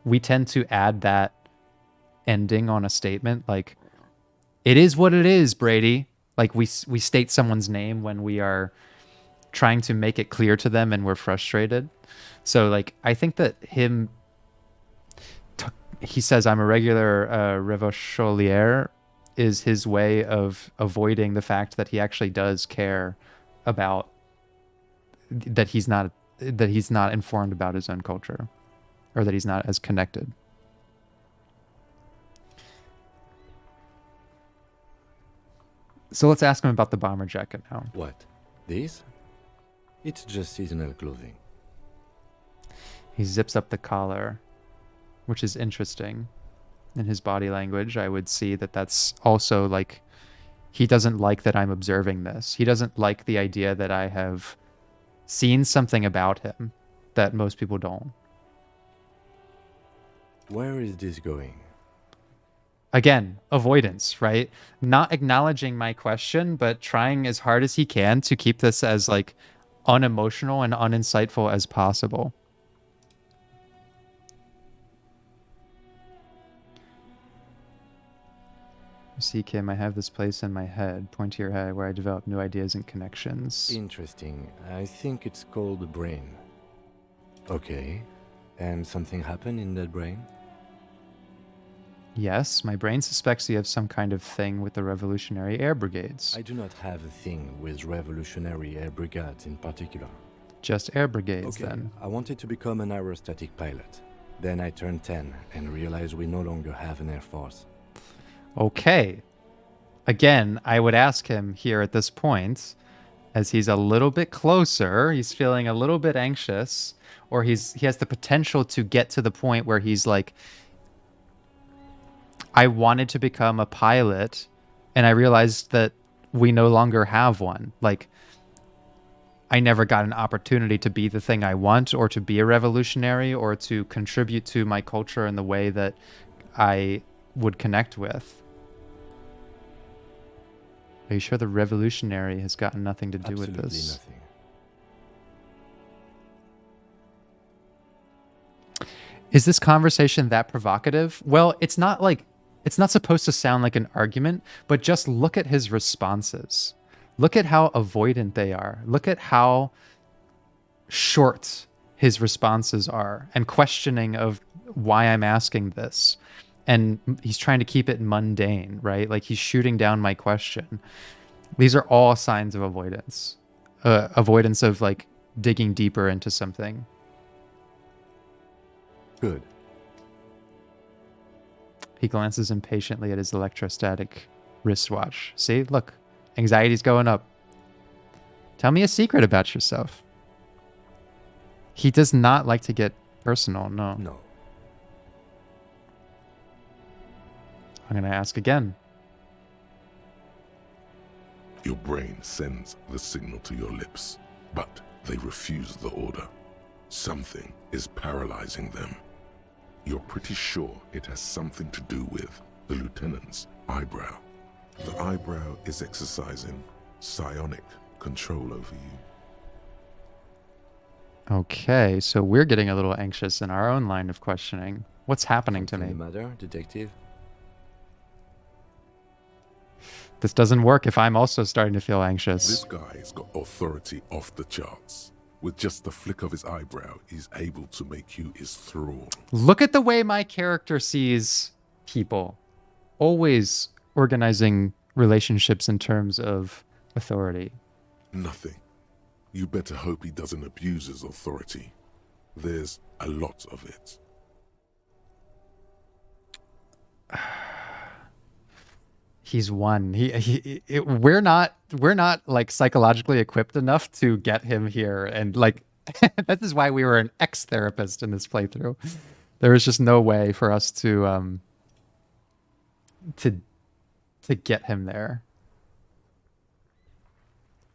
we tend to add that ending on a statement like it is what it is, Brady. Like we state someone's name when we are trying to make it clear to them and we're frustrated. So like I think that he says I'm a regular revocholier is his way of avoiding the fact that he actually does care about that he's not informed about his own culture, or that he's not as connected. So let's ask him about the bomber jacket now. What? This? It's just seasonal clothing. He zips up the collar, which is interesting. In his body language, I would see that that's also like, he doesn't like that I'm observing this. He doesn't like the idea that I have seen something about him that most people don't. Where is this going? Again, avoidance, right? Not acknowledging my question, but trying as hard as he can to keep this as like unemotional and uninsightful as possible. See, Kim, I have this place in my head, point to your head, where I develop new ideas and connections. Interesting. I think it's called the brain. Okay. And something happened in that brain? Yes, my brain suspects you have some kind of thing with the Revolutionary Air Brigades. I do not have a thing with Revolutionary Air Brigades in particular. Just air brigades, Okay, then. I wanted to become an aerostatic pilot. Then I turned 10 and realized we no longer have an air force. Okay. Again, I would ask him here at this point, as he's a little bit closer, he's feeling a little bit anxious, or he has the potential to get to the point where he's like, I wanted to become a pilot, and I realized that we no longer have one. Like, I never got an opportunity to be the thing I want, or to be a revolutionary, or to contribute to my culture in the way that I would connect with. Are you sure the revolutionary has gotten nothing to do with this? Nothing. Is this conversation that provocative? Well, it's not supposed to sound like an argument, but just look at his responses. Look at how avoidant they are. Look at how short his responses are, and questioning of why I'm asking this. And he's trying to keep it mundane, right? Like he's shooting down my question. These are all signs of avoidance. Avoidance of like digging deeper into something. Good. He glances impatiently at his electrostatic wristwatch. See, look, anxiety's going up. Tell me a secret about yourself. He does not like to get personal, no. No. I'm going to ask again. Your brain sends the signal to your lips, but they refuse the order. Something is paralyzing them. You're pretty sure it has something to do with the lieutenant's eyebrow. The eyebrow is exercising psionic control over you. Okay, so we're getting a little anxious in our own line of questioning. What's happening to me? Something the matter, detective? This doesn't work if I'm also starting to feel anxious. This guy's got authority off the charts. With just the flick of his eyebrow, he's able to make you his thrall. Look at the way my character sees people. Always organizing relationships in terms of authority. Nothing. You better hope he doesn't abuse his authority. There's a lot of it. He's one. We're not like psychologically equipped enough to get him here and like That is why we were an ex-therapist in this playthrough. There was just no way for us to get him there.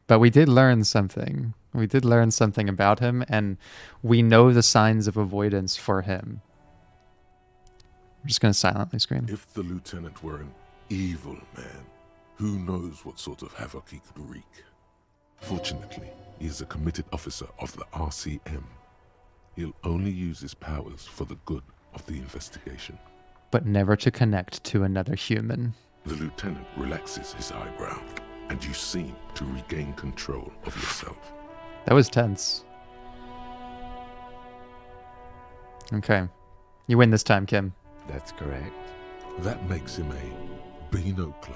But we did learn something. We did learn something about him, and we know the signs of avoidance for him. I'm just going to silently scream. If the lieutenant were an evil man, who knows what sort of havoc he could wreak? Fortunately, he is a committed officer of the RCM. He'll only use his powers for the good of the investigation. But never to connect to another human. The lieutenant relaxes his eyebrow, and you seem to regain control of yourself. That was tense. Okay. You win this time, Kim. That's correct. That makes him a binoclard.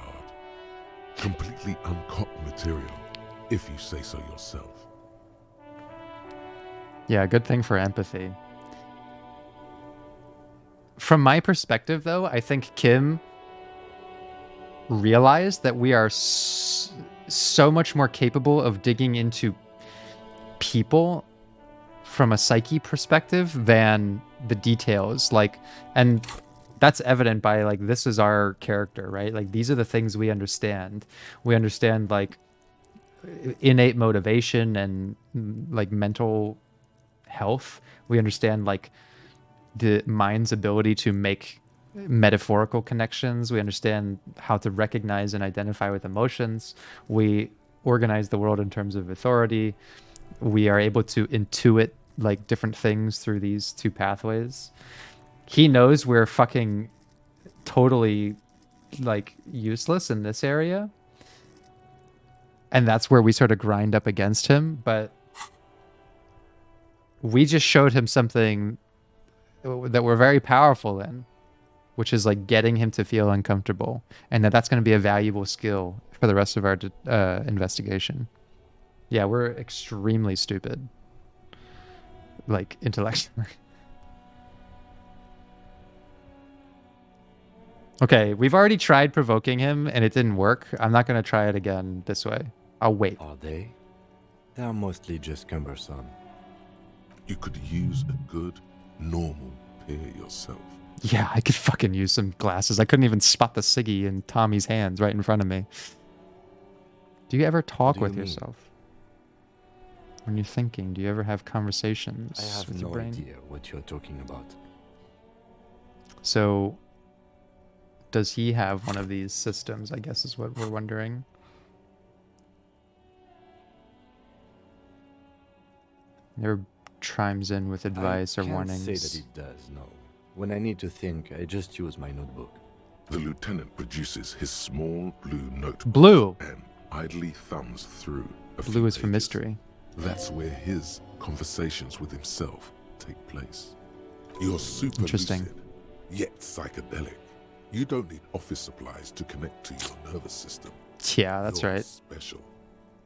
Completely uncut material, if you say so yourself. Yeah, good thing for empathy. From my perspective, though, I think Kim realized that we are so much more capable of digging into people from a psyche perspective than the details. Like, and that's evident by, like, this is our character, right? Like, these are the things we understand. We understand, like, innate motivation and, like, mental health. We understand, like, the mind's ability to make metaphorical connections. We understand how to recognize and identify with emotions. We organize the world in terms of authority. We are able to intuit, like, different things through these two pathways. He knows we're fucking totally, like, useless in this area. And that's where we sort of grind up against him. But we just showed him something that we're very powerful in, which is, like, getting him to feel uncomfortable. And that's going to be a valuable skill for the rest of our investigation. Yeah, we're extremely stupid. Like, intellectually. Okay, we've already tried provoking him, and it didn't work. I'm not going to try it again this way. I'll wait. Are they? They are mostly just cumbersome. You could use a good, normal peer yourself. Yeah, I could fucking use some glasses. I couldn't even spot the ciggy in Tommy's hands right in front of me. Do you ever talk with yourself? When you're thinking, do you ever have conversations I have with your no brain? idea what you're talking about. So, does he have one of these systems, I guess is what we're wondering. Never chimes in with advice or warnings. I can't say that it does, no. When I need to think, I just use my notebook. The lieutenant produces his small blue notebook Blue! and idly thumbs through a few Blue is for pages. mystery. That's where his conversations with himself take place. You're super Interesting. lucid, yet psychedelic. You don't need office supplies to connect to your nervous system. Yeah, that's You're right. special.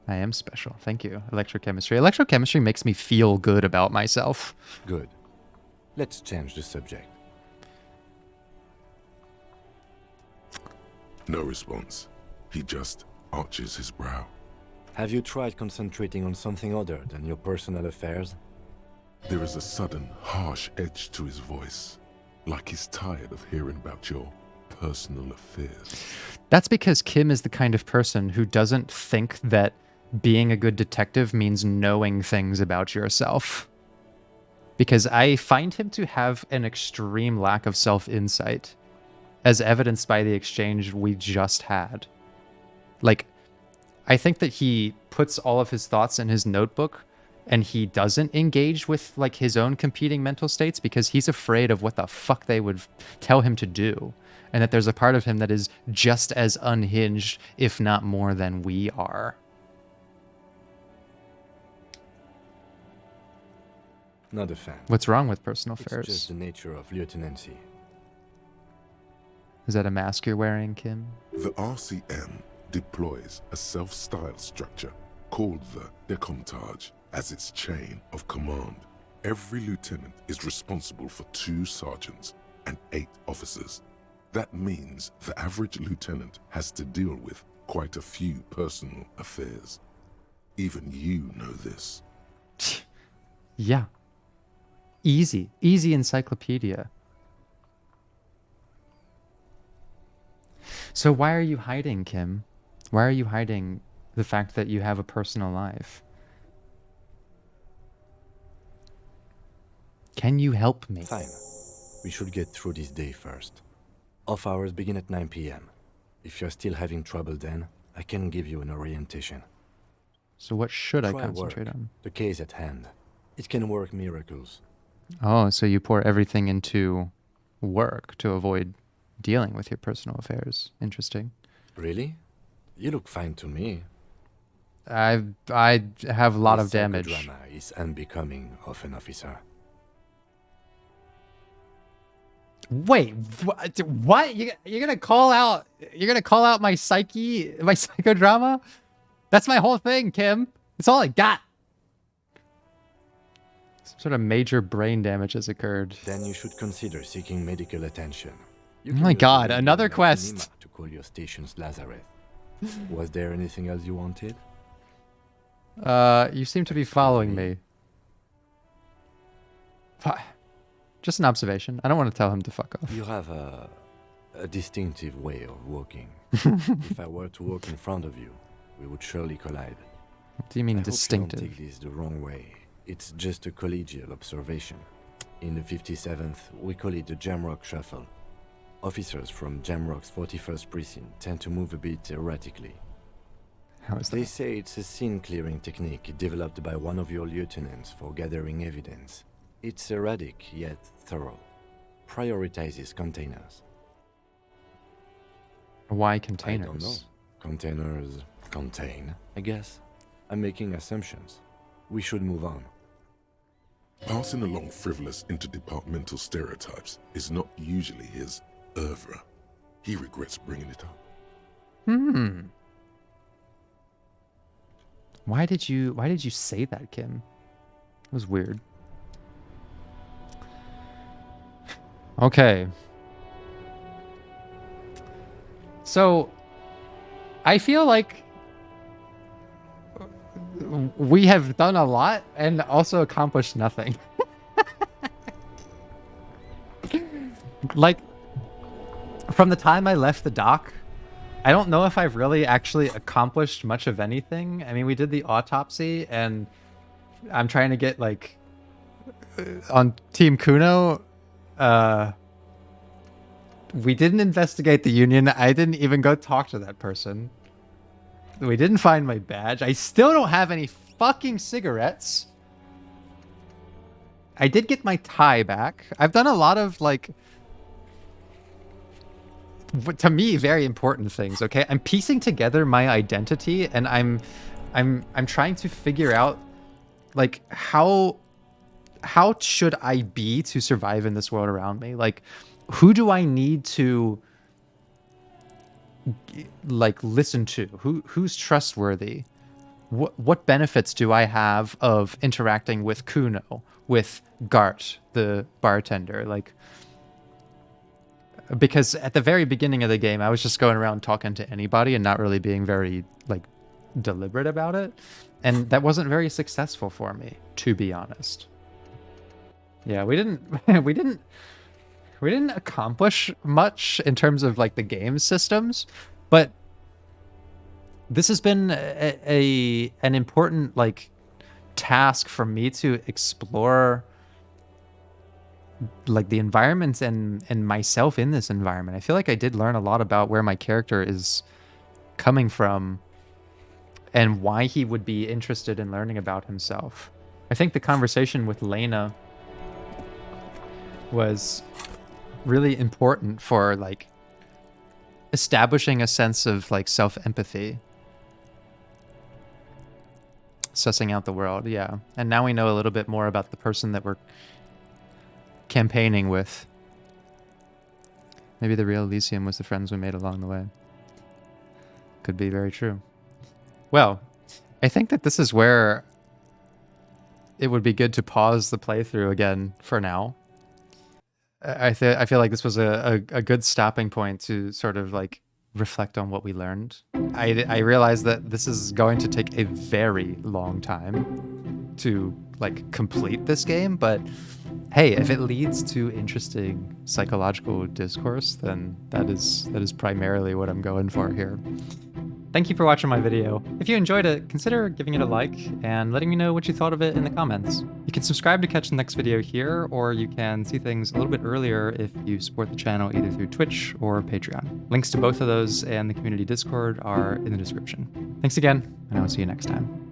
I am special. Thank you. Electrochemistry. Electrochemistry makes me feel good about myself. Good. Let's change the subject. No response. He just arches his brow. Have you tried concentrating on something other than your personal affairs? There is a sudden, harsh edge to his voice, like he's tired of hearing about your personal affairs. That's because Kim is the kind of person who doesn't think that being a good detective means knowing things about yourself. Because I find him to have an extreme lack of self-insight, as evidenced by the exchange we just had. Like, I think that he puts all of his thoughts in his notebook, and he doesn't engage with, like, his own competing mental states because he's afraid of what the fuck they would tell him to do. And that there's a part of him that is just as unhinged, if not more, than we are. Not a fan. What's wrong with personal It's affairs? just the nature of lieutenancy. Is that a mask you're wearing, Kim? The RCM deploys a self-styled structure called the Decomptage as its chain of command. Every lieutenant is responsible for 2 sergeants and 8 officers. That means the average lieutenant has to deal with quite a few personal affairs. Even you know this. Yeah. Easy. Easy encyclopedia. So why are you hiding, Kim? Why are you hiding the fact that you have a personal life? Can you help me? Fine. We should get through this day first. Off hours begin at 9 p.m. If you're still having trouble then, I can give you an orientation. So what should I Try concentrate work. on? The case at hand. It can work miracles. Oh, so you pour everything into work to avoid dealing with your personal affairs. Interesting. Really? You look fine to me. I have a lot of damage. Psychodrama is unbecoming of an officer. Wait, what? You're gonna call out? You're gonna call out my psychodrama? That's my whole thing, Kim. It's all I got. Some sort of major brain damage has occurred. Then you should consider seeking medical attention. You Oh can my use the God, radio another in the quest. cinema to call your station's Lazareth. Was there anything else you wanted? You seem to be following me. Just an observation. I don't want to tell him to fuck off. You have a distinctive way of walking. If I were to walk in front of you, we would surely collide. What do you mean I distinctive? hope you don't take this the wrong way. It's just a collegial observation. In the 57th, we call it the Jamrock Shuffle. Officers from Jamrock's 41st Precinct tend to move a bit erratically. How is They that? say it's a scene-clearing technique developed by one of your lieutenants for gathering evidence. It's erratic, yet thorough. Prioritizes containers. Why I don't know. containers? Containers contain, I guess. I'm making assumptions. We should move on. Passing along frivolous interdepartmental stereotypes is not usually his oeuvre. He regrets bringing it up. Why did you say that, Kim? It was weird. Okay. So I feel like we have done a lot and also accomplished nothing. Like, from the time I left the dock, I don't know if I've really actually accomplished much of anything. I mean, we did the autopsy, and I'm trying to get, like, on Team Kuno, we didn't investigate the union. I didn't even go talk to that person. We didn't find my badge. I still don't have any fucking cigarettes. I did get my tie back. I've done a lot of, like, to me, very important things. Okay, I'm piecing together my identity, and I'm trying to figure out, like, how should I be to survive in this world around me? Like, who do I need to, like, listen to? Who's trustworthy? What benefits do I have of interacting with Kuno, with Gart, the bartender? Like, because at the very beginning of the game, I was just going around talking to anybody and not really being very, like, deliberate about it. And that wasn't very successful for me, to be honest. Yeah, we didn't we didn't accomplish much in terms of, like, the game systems, but this has been an important, like, task for me to explore, like, the environment and myself in this environment. I feel like I did learn a lot about where my character is coming from and why he would be interested in learning about himself. I think the conversation with Lena was really important for, like, establishing a sense of, like, self-empathy. Sussing out the world, yeah. And now we know a little bit more about the person that we're campaigning with. Maybe the real Elysium was the friends we made along the way. Could be very true. Well, I think that this is where it would be good to pause the playthrough again for now. I feel like this was a good stopping point to sort of, like, reflect on what we learned. I realize that this is going to take a very long time to like complete this game, but hey, if it leads to interesting psychological discourse, then that is primarily what I'm going for here. Thank you for watching my video. If you enjoyed it, consider giving it a like and letting me know what you thought of it in the comments. You can subscribe to catch the next video here, or you can see things a little bit earlier if you support the channel either through Twitch or Patreon. Links to both of those and the community Discord are in the description. Thanks again, and I'll see you next time.